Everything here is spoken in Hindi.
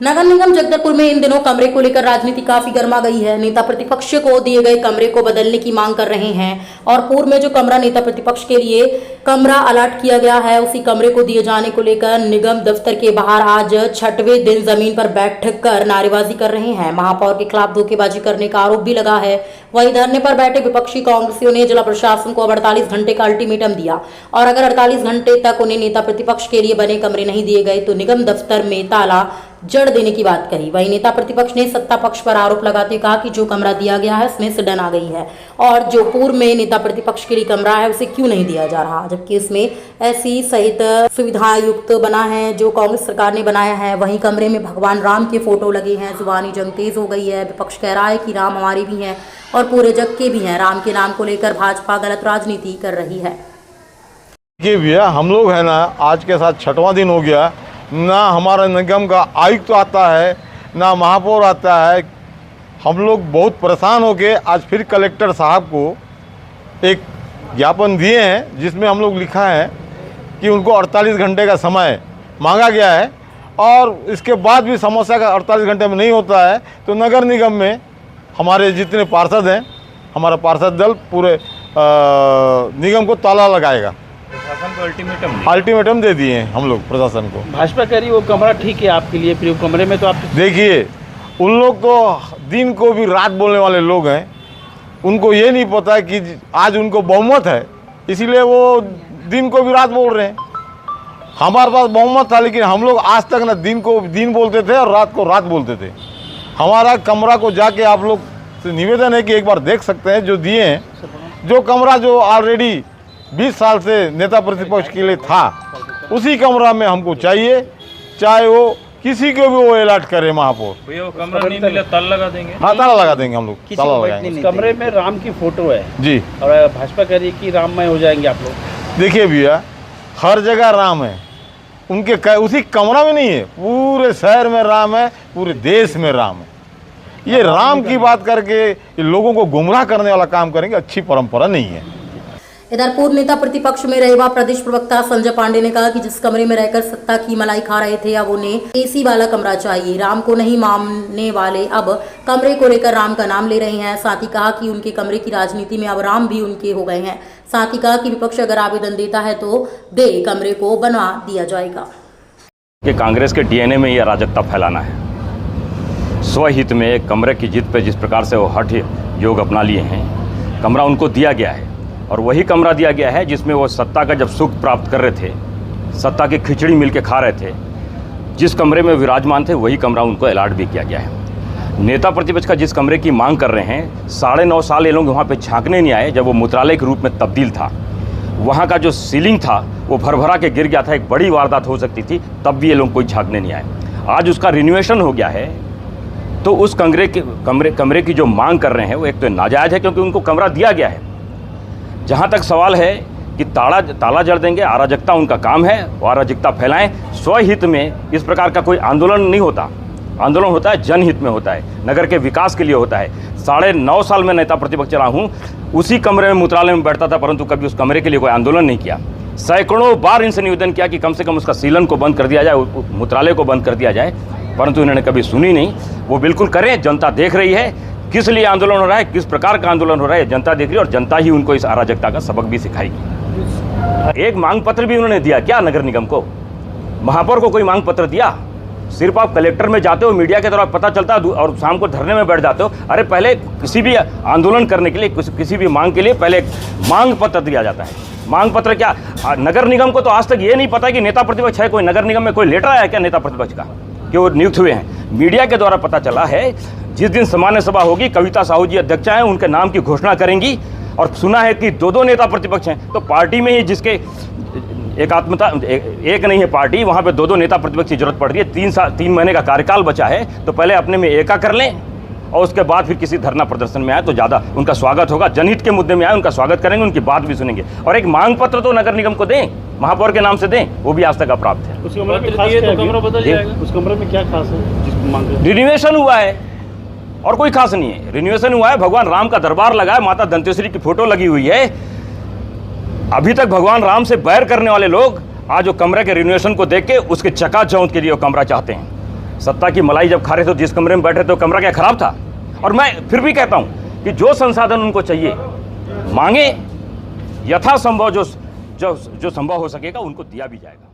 नगर निगम जगदलपुर में इन दिनों कमरे को लेकर राजनीति काफी गर्मा गई है। नेता प्रतिपक्ष को दिए गए कमरे को बदलने की मांग कर रहे हैं और पूर्व में जो कमरा नेता प्रतिपक्ष के लिए कमरा अलॉट किया गया है, उसी कमरे को दिए जाने को लेकर निगम दफ्तर के बाहर आज 6वें दिन जमीन पर बैठ कर नारेबाजी कर रहे हैं। महापौर के खिलाफ धोखेबाजी करने का आरोप भी लगा है। वहीं धरने पर बैठे विपक्षी कांग्रेसियों ने जिला प्रशासन को अब 48 घंटे का अल्टीमेटम दिया और अगर 48 घंटे तक उन्हें नेता प्रतिपक्ष के लिए बने कमरे नहीं दिए गए तो निगम दफ्तर में ताला जड़ देने की बात कही। वहीं नेता प्रतिपक्ष ने सत्ता पक्ष पर आरोप लगाते कहा कि जो कमरा दिया गया है उसमें सिडन आ गई है और जो पूर्व में नेता प्रतिपक्ष के लिए कमरा है उसे क्यों नहीं दिया जा रहा, जबकि इसमें ऐसी सहित सुविधा युक्त बना है जो कांग्रेस सरकार ने बनाया है। वहीं कमरे में भगवान राम के फोटो लगे हैं। जुबानी जंग तेज हो गई है। विपक्ष कह रहा है कि राम हमारे भी हैं और पूरे जग के भी हैं। राम के नाम को लेकर भाजपा गलत राजनीति कर रही है। भैया हम लोग है ना, आज के साथ 6वां दिन हो गया ना, हमारा निगम का आयुक्त आता है ना महापौर आता है। हम लोग बहुत परेशान होके आज फिर कलेक्टर साहब को एक ज्ञापन दिए हैं जिसमें हम लोग लिखा है कि उनको 48 घंटे का समय मांगा गया है और इसके बाद भी समस्या का 48 घंटे में नहीं होता है तो नगर निगम में हमारे जितने पार्षद हैं, हमारा पार्षद दल पूरे निगम को ताला लगाएगा। प्रशासन को अल्टीमेटम दे दिए हैं हम लोग प्रशासन को। भाजपा कह रही वो कमरा ठीक है आपके लिए, फिर वो कमरे में तो आप देखिए, उन लोग तो दिन को भी रात बोलने वाले लोग हैं। उनको ये नहीं पता कि आज उनको बहुमत है, इसीलिए वो दिन को भी रात बोल रहे हैं। हमारे पास बहुमत था लेकिन हम लोग आज तक ना दिन को दिन बोलते थे और रात को रात बोलते थे। हमारा कमरा को जाके आप लोग से निवेदन है कि एक बार देख सकते हैं जो दिए हैं, जो कमरा जो ऑलरेडी 20 साल से नेता प्रतिपक्ष के लिए था, उसी कमरा में हमको चाहिए, चाहे वो किसी को भी वो अलॉट करे महापौर। भैया वो कमरा नहीं मिला ताला लगा देंगे। हाँ, ताला लगा देंगे हम लोग, ताला लगाएंगे। कमरे में राम की फोटो है जी और भाजपा कह रही है कि राममय हो जाएंगे आप लोग। देखिए भैया, हर जगह राम है, उनके उसी कमरा में नहीं है, पूरे शहर में राम है, पूरे देश में राम है। ये राम की बात करके ये लोगों को गुमराह करने वाला काम करेंगे, अच्छी परंपरा नहीं है। इधर पूर्व नेता प्रतिपक्ष में रहे प्रदेश प्रवक्ता संजय पांडे ने कहा कि जिस कमरे में रहकर सत्ता की मलाई खा रहे थे, अब उन्हें एसी वाला कमरा चाहिए। राम को नहीं मानने वाले अब कमरे को लेकर राम का नाम ले रहे हैं। साथ ही कहा कि उनके कमरे की राजनीति में अब राम भी उनके हो गए हैं। साथ ही कहा कि विपक्ष अगर आवेदन देता है तो दे, कमरे को बनवा दिया जाएगा। कि कांग्रेस के डीएनए में यह अराजकता फैलाना है। स्वहित में कमरे की जिद पे जिस प्रकार से वो हठ योग अपना लिए हैं, कमरा उनको दिया गया है और वही कमरा दिया गया है जिसमें वो सत्ता का जब सुख प्राप्त कर रहे थे, सत्ता की खिचड़ी मिल के खा रहे थे, जिस कमरे में विराजमान थे वही कमरा उनको अलॉट भी किया गया है। नेता प्रतिपक्ष का जिस कमरे की मांग कर रहे हैं, 9.5 साल ये लोग वहाँ पे झांकने नहीं आए। जब वो मूत्रालय के रूप में तब्दील था, वहाँ का जो सीलिंग था वो भरभरा के गिर गया था, एक बड़ी वारदात हो सकती थी, तब भी ये लोग कोई झांकने नहीं आए। आज उसका रिन्यूएशन हो गया है तो उस कमरे की जो मांग कर रहे हैं वो एक तो नाजायज़ है क्योंकि उनको कमरा दिया गया है। जहाँ तक सवाल है कि ताला जड़ देंगे, अराजकता उनका काम है, वो अराजकता फैलाएं। स्वहित में इस प्रकार का कोई आंदोलन नहीं होता। आंदोलन होता है जनहित में होता है, नगर के विकास के लिए होता है। 9.5 साल में नेता प्रतिपक्ष चला हूँ, उसी कमरे में मूत्रालय में बैठता था, परंतु कभी उस कमरे के लिए कोई आंदोलन नहीं किया। सैकड़ों बार इनसे निवेदन किया कि कम से कम उसका सीलन को बंद कर दिया जाए, मूत्रालय को बंद कर दिया जाए, परंतु इन्होंने कभी सुनी नहीं। वो बिल्कुल करें, जनता देख रही है किस लिए आंदोलन हो रहा है, किस प्रकार का आंदोलन हो रहा है, जनता देख रही है और जनता ही उनको इस अराजकता का सबक भी सिखाएगी। एक मांग पत्र भी उन्होंने दिया क्या नगर निगम को? महापौर को कोई मांग पत्र दिया? सिर्फ आप कलेक्टर में जाते हो, मीडिया के द्वारा पता चलता है और शाम को धरने में बैठ जाते हो। अरे पहले किसी भी आंदोलन करने के लिए, किसी भी मांग के लिए पहले मांग पत्र दिया जाता है। मांग पत्र क्या, नगर निगम को तो आज तक ये नहीं पता कि नेता प्रतिपक्ष है कोई। नगर निगम में कोई लेटर आया क्या नेता प्रतिपक्ष का कि वो नियुक्त हुए हैं? मीडिया के द्वारा पता चला है। जिस दिन सामान्य सभा होगी, कविता साहू जी अध्यक्ष हैं, उनके नाम की घोषणा करेंगी और सुना है कि 2 नेता प्रतिपक्ष हैं। तो पार्टी में ही जिसके एक नहीं है पार्टी, वहाँ पे 2 नेता प्रतिपक्ष की जरूरत पड़ रही है। 3 महीने का कार्यकाल बचा है, तो पहले अपने में एका कर लें और उसके बाद फिर किसी धरना प्रदर्शन में आए तो ज़्यादा उनका स्वागत होगा। जनहित के मुद्दे में आए, उनका स्वागत करेंगे, उनकी बात भी सुनेंगे। और एक मांग पत्र तो नगर निगम को दें, महापौर के नाम से दें, वो भी आज तक अप्राप्त है। उस कमरे में खास तो कमरा बदल जाएगा। उस कमरे में क्या खास है जिसको मांग रहे हैं? रिन्यूएशन हुआ है और कोई खास नहीं है। रिन्यूएशन हुआ है, भगवान राम का दरबार लगा है, माता दंतेश्वरी की फोटो लगी हुई है। अभी तक भगवान राम से बैर करने वाले लोग आज वो कमरे के रिन्यूएशन को देख के उसके चकाचौंध के लिए वो कमरा चाहते हैं। सत्ता की मलाई जब खा रहे थे तो जिस कमरे में बैठे थे तो कमरा क्या खराब था? और मैं फिर भी कहता हूं कि जो संसाधन उनको चाहिए मांगे, यथासंभव जो संभव हो सकेगा उनको दिया भी जाएगा।